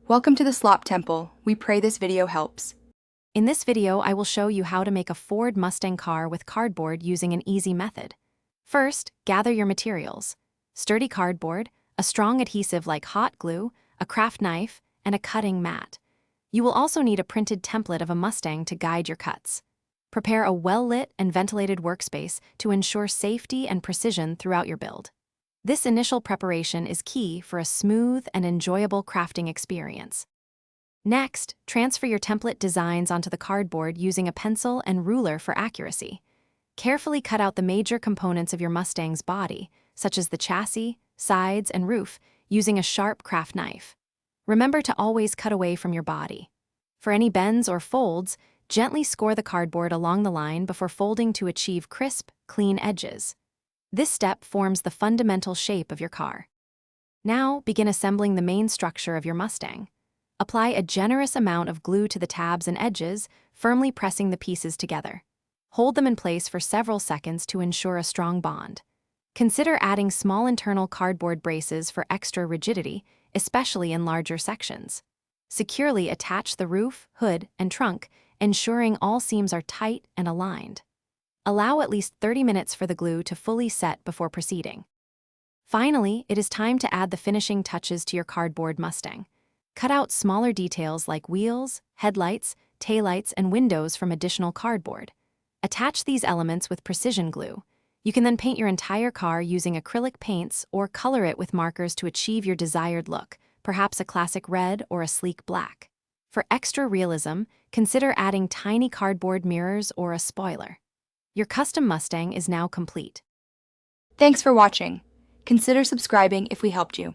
Welcome to the Slop Temple. We pray this video helps. In this video, I will show you how to make a Ford Mustang car with cardboard using an easy method. First, gather your materials: sturdy cardboard, a strong adhesive like hot glue, a craft knife, and a cutting mat. You will also need a printed template of a Mustang to guide your cuts. Prepare a well-lit and ventilated workspace to ensure safety and precision throughout your build. This initial preparation is key for a smooth and enjoyable crafting experience. Next, transfer your template designs onto the cardboard using a pencil and ruler for accuracy. Carefully cut out the major components of your Mustang's body, such as the chassis, sides, and roof, using a sharp craft knife. Remember to always cut away from your body. For any bends or folds, gently score the cardboard along the line before folding to achieve crisp, clean edges. This step forms the fundamental shape of your car. Now, begin assembling the main structure of your Mustang. Apply a generous amount of glue to the tabs and edges, firmly pressing the pieces together. Hold them in place for several seconds to ensure a strong bond. Consider adding small internal cardboard braces for extra rigidity, especially in larger sections. Securely attach the roof, hood, and trunk, ensuring all seams are tight and aligned. Allow at least 30 minutes for the glue to fully set before proceeding. Finally, it is time to add the finishing touches to your cardboard Mustang. Cut out smaller details like wheels, headlights, taillights, and windows from additional cardboard. Attach these elements with precision glue. You can then paint your entire car using acrylic paints or color it with markers to achieve your desired look, perhaps a classic red or a sleek black. For extra realism, consider adding tiny cardboard mirrors or a spoiler. Your custom Mustang is now complete. Thanks for watching. Consider subscribing if we helped you.